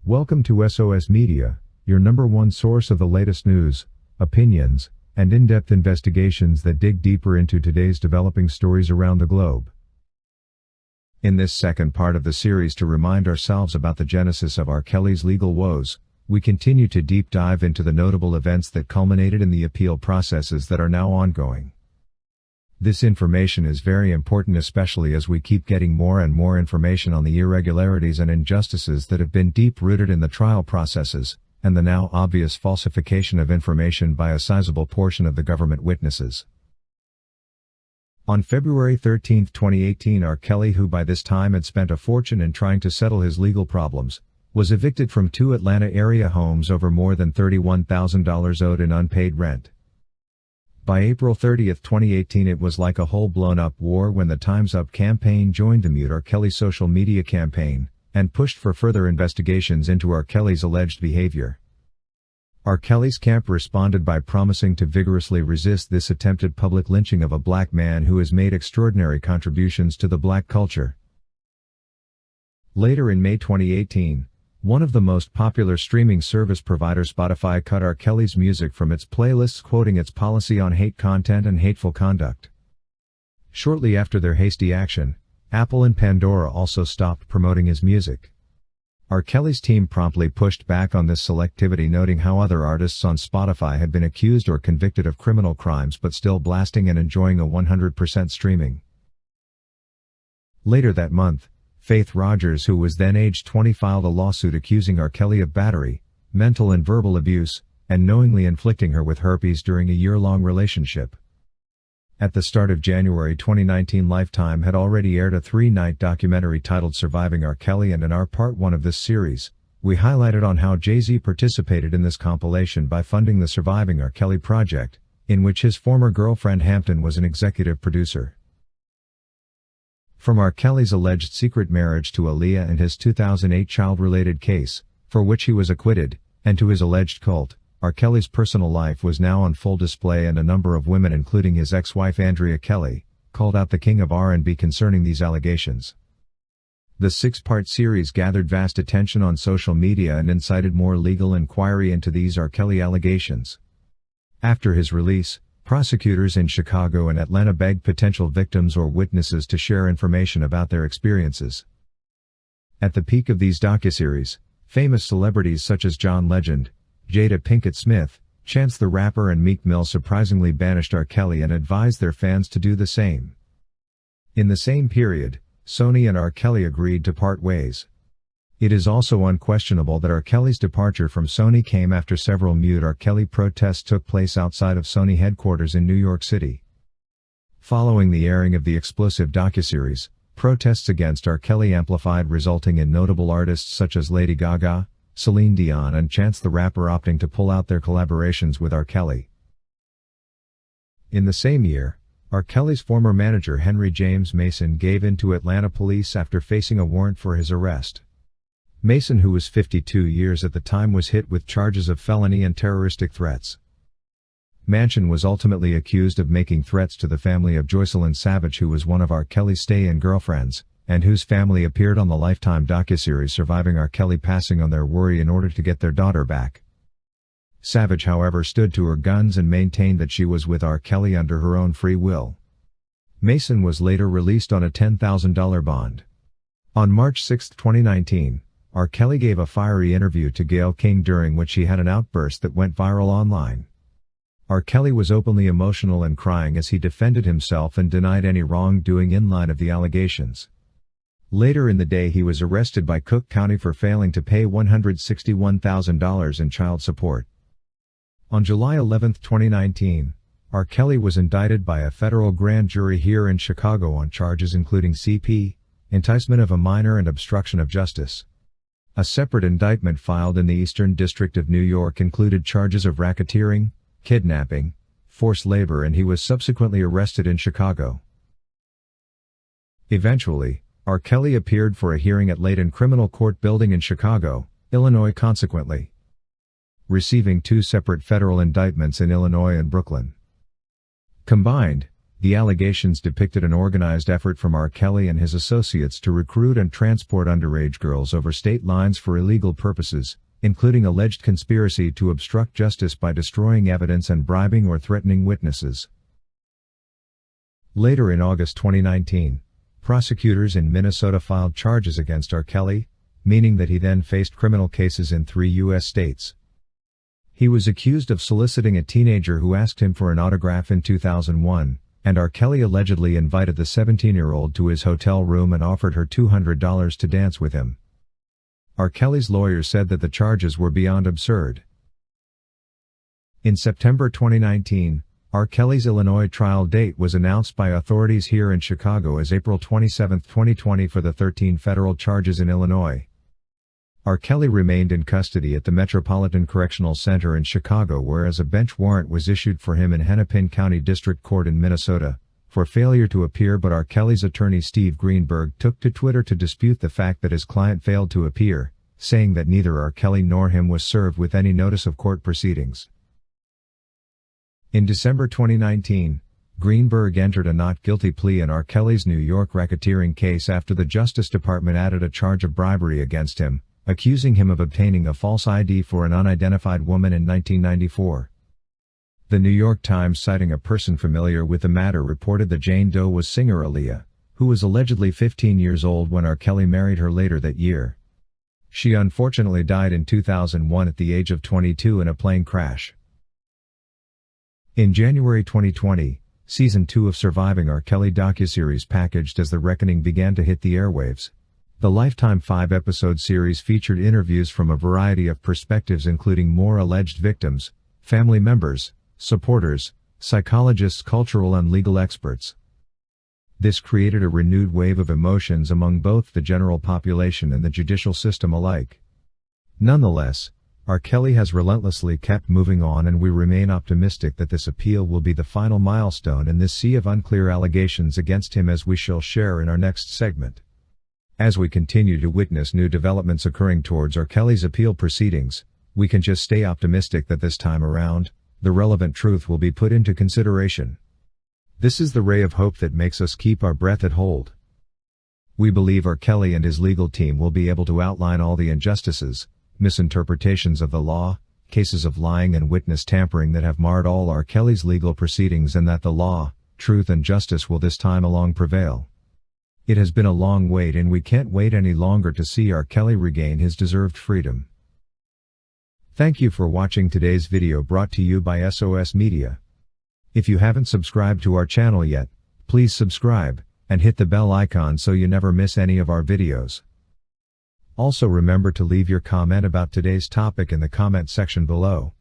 Welcome to SOS Media, your number one source of the latest news, opinions, and in-depth investigations that dig deeper into today's developing stories around the globe. In this second part of the series, to remind ourselves about the genesis of R. Kelly's legal woes, we continue to deep dive into the notable events that culminated in the appeal processes that are now ongoing. This information is very important, especially as we keep getting more and more information on the irregularities and injustices that have been deep-rooted in the trial processes, and the now obvious falsification of information by a sizable portion of the government witnesses. On February 13, 2018, R. Kelly, who by this time had spent a fortune in trying to settle his legal problems, was evicted from 2 Atlanta area homes over more than $31,000 owed in unpaid rent. By April 30, 2018, it was like a whole blown-up war when the Time's Up campaign joined the Mute R. Kelly social media campaign, and pushed for further investigations into R. Kelly's alleged behavior. R. Kelly's camp responded by promising to vigorously resist this attempted public lynching of a black man who has made extraordinary contributions to the black culture. Later in May 2018, one of the most popular streaming service provider, Spotify, cut R. Kelly's music from its playlists, quoting its policy on hate content and hateful conduct. Shortly after their hasty action, Apple and Pandora also stopped promoting his music. R. Kelly's team promptly pushed back on this selectivity, noting how other artists on Spotify had been accused or convicted of criminal crimes but still blasting and enjoying a 100% streaming. Later that month, Faith Rogers, who was then age 20, filed a lawsuit accusing R. Kelly of battery, mental and verbal abuse, and knowingly inflicting her with herpes during a year-long relationship. At the start of January 2019, Lifetime had already aired a 3-night documentary titled Surviving R. Kelly, and in our part 1 of this series, we highlighted on how Jay-Z participated in this compilation by funding the Surviving R. Kelly project, in which his former girlfriend Hampton was an executive producer. From R. Kelly's alleged secret marriage to Aaliyah and his 2008 child-related case, for which he was acquitted, and to his alleged cult, R. Kelly's personal life was now on full display, and a number of women, including his ex-wife Andrea Kelly, called out the king of R&B concerning these allegations. The 6-part series gathered vast attention on social media and incited more legal inquiry into these R. Kelly allegations. After his release, prosecutors in Chicago and Atlanta begged potential victims or witnesses to share information about their experiences. At the peak of these docuseries, famous celebrities such as John Legend, Jada Pinkett Smith, Chance the Rapper, and Meek Mill surprisingly banished R. Kelly and advised their fans to do the same. In the same period, Sony and R. Kelly agreed to part ways. It is also unquestionable that R. Kelly's departure from Sony came after several Mute R. Kelly protests took place outside of Sony headquarters in New York City. Following the airing of the explosive docuseries, protests against R. Kelly amplified, resulting in notable artists such as Lady Gaga, Celine Dion, and Chance the Rapper opting to pull out their collaborations with R. Kelly. In the same year, R. Kelly's former manager Henry James Mason gave in to Atlanta police after facing a warrant for his arrest. Mason, who was 52 years at the time, was hit with charges of felony and terroristic threats. Manchin was ultimately accused of making threats to the family of Joycelyn Savage, who was one of R. Kelly's stay-in girlfriends, and whose family appeared on the Lifetime docuseries Surviving R. Kelly, passing on their worry in order to get their daughter back. Savage, however, stood to her guns and maintained that she was with R. Kelly under her own free will. Mason was later released on a $10,000 bond. On March 6, 2019, R. Kelly gave a fiery interview to Gayle King, during which he had an outburst that went viral online. R. Kelly was openly emotional and crying as he defended himself and denied any wrongdoing in line of the allegations. Later in the day, he was arrested by Cook County for failing to pay $161,000 in child support. On July 11, 2019, R. Kelly was indicted by a federal grand jury here in Chicago on charges including CP, enticement of a minor, and obstruction of justice. A separate indictment filed in the Eastern District of New York included charges of racketeering, kidnapping, forced labor, and he was subsequently arrested in Chicago. Eventually, R. Kelly appeared for a hearing at Layton Criminal Court Building in Chicago, Illinois, consequently receiving 2 separate federal indictments in Illinois and Brooklyn. Combined, The allegations depicted an organized effort from R. Kelly and his associates to recruit and transport underage girls over state lines for illegal purposes, including alleged conspiracy to obstruct justice by destroying evidence and bribing or threatening witnesses. Later in August 2019, prosecutors in Minnesota filed charges against R. Kelly, meaning that he then faced criminal cases in 3 U.S. states. He was accused of soliciting a teenager who asked him for an autograph in 2001, and R. Kelly allegedly invited the 17-year-old to his hotel room and offered her $200 to dance with him. R. Kelly's lawyers said that the charges were beyond absurd. In September 2019, R. Kelly's Illinois trial date was announced by authorities here in Chicago as April 27, 2020 for the 13 federal charges in Illinois. R. Kelly remained in custody at the Metropolitan Correctional Center in Chicago, whereas a bench warrant was issued for him in Hennepin County District Court in Minnesota for failure to appear, but R. Kelly's attorney Steve Greenberg took to Twitter to dispute the fact that his client failed to appear, saying that neither R. Kelly nor him was served with any notice of court proceedings. In December 2019, Greenberg entered a not guilty plea in R. Kelly's New York racketeering case after the Justice Department added a charge of bribery against him, accusing him of obtaining a false ID for an unidentified woman in 1994. The New York Times, citing a person familiar with the matter, reported that Jane Doe was singer Aaliyah, who was allegedly 15 years old when R. Kelly married her later that year. She unfortunately died in 2001 at the age of 22 in a plane crash. In January 2020, Season 2 of Surviving R. Kelly docuseries packaged as The Reckoning began to hit the airwaves. The Lifetime 5-episode series featured interviews from a variety of perspectives, including more alleged victims, family members, supporters, psychologists, cultural and legal experts. This created a renewed wave of emotions among both the general population and the judicial system alike. Nonetheless, R. Kelly has relentlessly kept moving on, and we remain optimistic that this appeal will be the final milestone in this sea of unclear allegations against him, as we shall share in our next segment. As we continue to witness new developments occurring towards R. Kelly's appeal proceedings, we can just stay optimistic that this time around, the relevant truth will be put into consideration. This is the ray of hope that makes us keep our breath and hold. We believe R. Kelly and his legal team will be able to outline all the injustices, misinterpretations of the law, cases of lying and witness tampering that have marred all R. Kelly's legal proceedings, and that the law, truth and justice will this time along prevail. It has been a long wait, and we can't wait any longer to see R. Kelly regain his deserved freedom. Thank you for watching today's video, brought to you by SOS Media. If you haven't subscribed to our channel yet, please subscribe, and hit the bell icon so you never miss any of our videos. Also remember to leave your comment about today's topic in the comment section below.